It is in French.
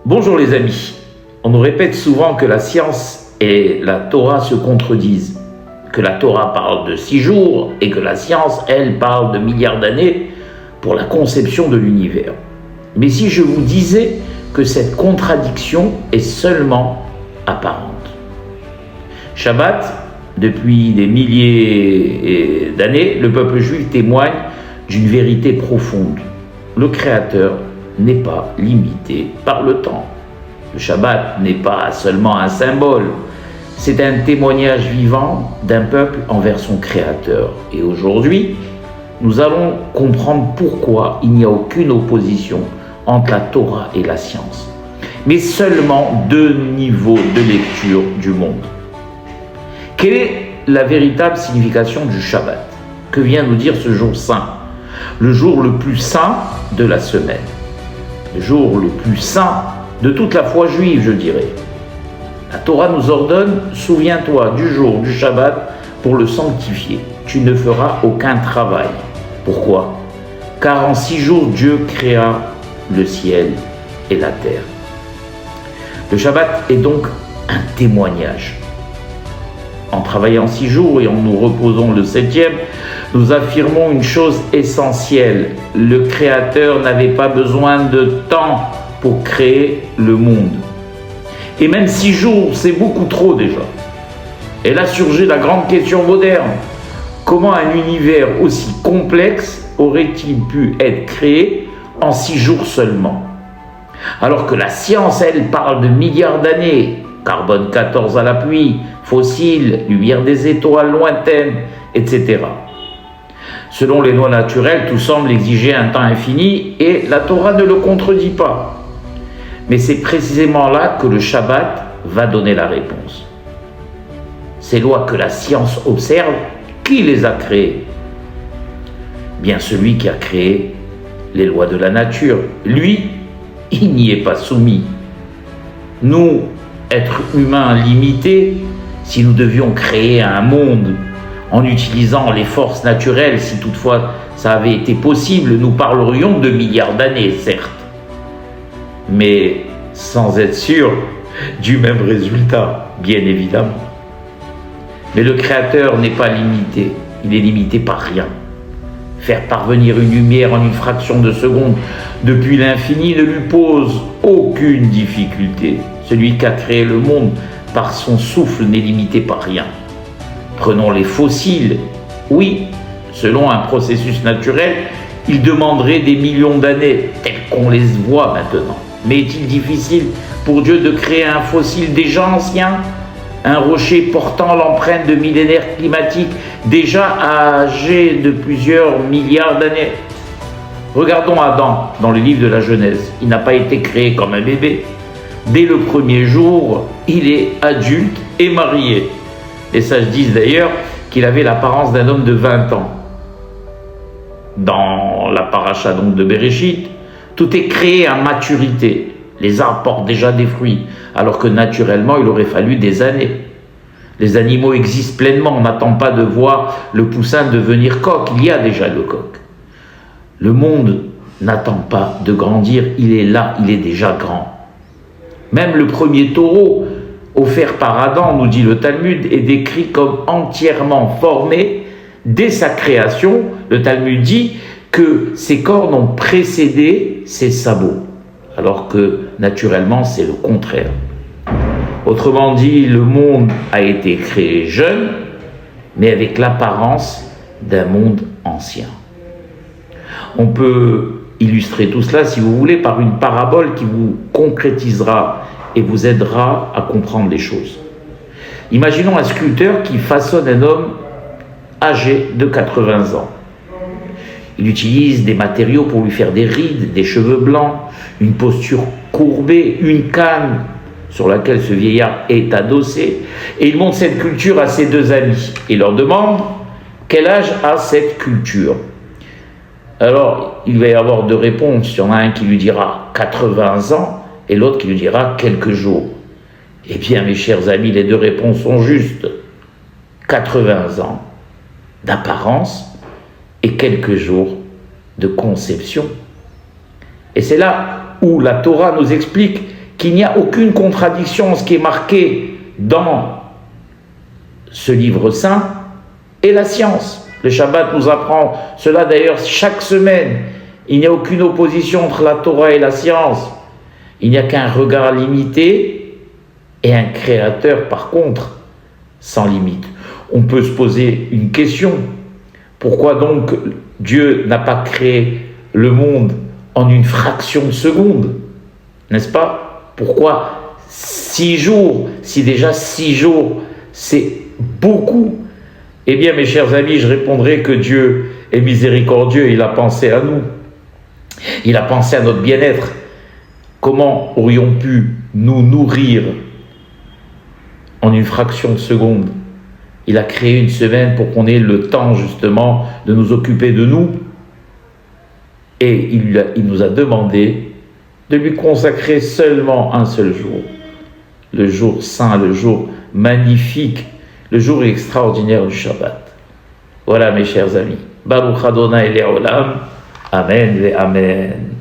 Bonjour les amis, on nous répète souvent que la science et la Torah se contredisent, que la Torah parle de 6 jours et que la science, elle, parle de milliards d'années pour la conception de l'univers. Mais si je vous disais que cette contradiction est seulement apparente. Shabbat, depuis des milliers d'années, le peuple juif témoigne d'une vérité profonde. Le Créateur n'est pas limité par le temps. Le Shabbat n'est pas seulement un symbole, c'est un témoignage vivant d'un peuple envers son Créateur. Et aujourd'hui, nous allons comprendre pourquoi il n'y a aucune opposition entre la Torah et la science, mais seulement 2 niveaux de lecture du monde. Quelle est la véritable signification du Shabbat? Que vient nous dire ce jour saint? Le jour le plus saint de la semaine. Le jour le plus saint de toute la foi juive, je dirais. La Torah nous ordonne, souviens-toi du jour du Shabbat pour le sanctifier. Tu ne feras aucun travail. Pourquoi? Car en 6 jours, Dieu créa le ciel et la terre. Le Shabbat est donc un témoignage. En travaillant 6 jours et en nous reposant le 7e, nous affirmons une chose essentielle. Le Créateur n'avait pas besoin de temps pour créer le monde. Et même 6 jours, c'est beaucoup trop déjà. Et là surgit la grande question moderne. Comment un univers aussi complexe aurait-il pu être créé en 6 jours seulement? Alors que la science, elle, parle de milliards d'années. Carbone 14 à la pluie, fossiles, lumière des étoiles lointaines, etc. Selon les lois naturelles, tout semble exiger un temps infini et la Torah ne le contredit pas. Mais c'est précisément là que le Shabbat va donner la réponse. Ces lois que la science observe, qui les a créées? Bien celui qui a créé les lois de la nature. Lui, il n'y est pas soumis. Nous, êtres humains limités, si nous devions créer un monde en utilisant les forces naturelles, si toutefois ça avait été possible, nous parlerions de milliards d'années, certes, mais sans être sûr du même résultat, bien évidemment. Mais le Créateur n'est pas limité, il est limité par rien. Faire parvenir une lumière en une fraction de seconde depuis l'infini ne lui pose aucune difficulté. Celui qui a créé le monde par son souffle n'est limité par rien. Prenons les fossiles. Oui, selon un processus naturel, ils demanderaient des millions d'années, tels qu'on les voit maintenant. Mais est-il difficile pour Dieu de créer un fossile déjà ancien? Un rocher portant l'empreinte de millénaires climatiques déjà âgé de plusieurs milliards d'années? Regardons Adam dans le livre de la Genèse. Il n'a pas été créé comme un bébé. Dès le premier jour, il est adulte et marié. Les sages disent d'ailleurs qu'il avait l'apparence d'un homme de 20 ans. Dans la paracha donc de Bereshit, tout est créé à maturité. Les arbres portent déjà des fruits, alors que naturellement, il aurait fallu des années. Les animaux existent pleinement, on n'attend pas de voir le poussin devenir coq, il y a déjà le coq. Le monde n'attend pas de grandir, il est là, il est déjà grand. Même le premier taureau, offert par Adam, nous dit le Talmud, est décrit comme entièrement formé dès sa création. Le Talmud dit que ses cornes ont précédé ses sabots, alors que naturellement c'est le contraire. Autrement dit, le monde a été créé jeune, mais avec l'apparence d'un monde ancien. On peut illustrer tout cela, si vous voulez, par une parabole qui vous concrétisera et vous aidera à comprendre les choses. Imaginons un sculpteur qui façonne un homme âgé de 80 ans. Il utilise des matériaux pour lui faire des rides, des cheveux blancs, une posture courbée, une canne sur laquelle ce vieillard est adossé, et il montre cette sculpture à ses 2 amis et leur demande quel âge a cette sculpture. Alors, il va y avoir 2 réponses. Il y en a un qui lui dira 80 ans et l'autre qui lui dira quelques jours. Eh bien, mes chers amis, les 2 réponses sont justes. 80 ans d'apparence et quelques jours de conception. Et c'est là où la Torah nous explique qu'il n'y a aucune contradiction en ce qui est marqué dans ce livre saint et la science. Le Shabbat nous apprend cela d'ailleurs chaque semaine. Il n'y a aucune opposition entre la Torah et la science. Il n'y a qu'un regard limité et un créateur par contre sans limite. On peut se poser une question. Pourquoi donc Dieu n'a pas créé le monde en une fraction de seconde? N'est-ce pas? Pourquoi 6 jours? Si déjà 6 jours, c'est beaucoup. Eh bien, mes chers amis, je répondrai que Dieu est miséricordieux. Il a pensé à nous. Il a pensé à notre bien-être. Comment aurions pu nous nourrir en une fraction de seconde? Il a créé une semaine pour qu'on ait le temps justement de nous occuper de nous. Et il nous a demandé de lui consacrer seulement un seul jour. Le jour saint, le jour magnifique, le jour extraordinaire du Shabbat. Voilà mes chers amis. Baruch Adonai Le'olam. Amen et Amen.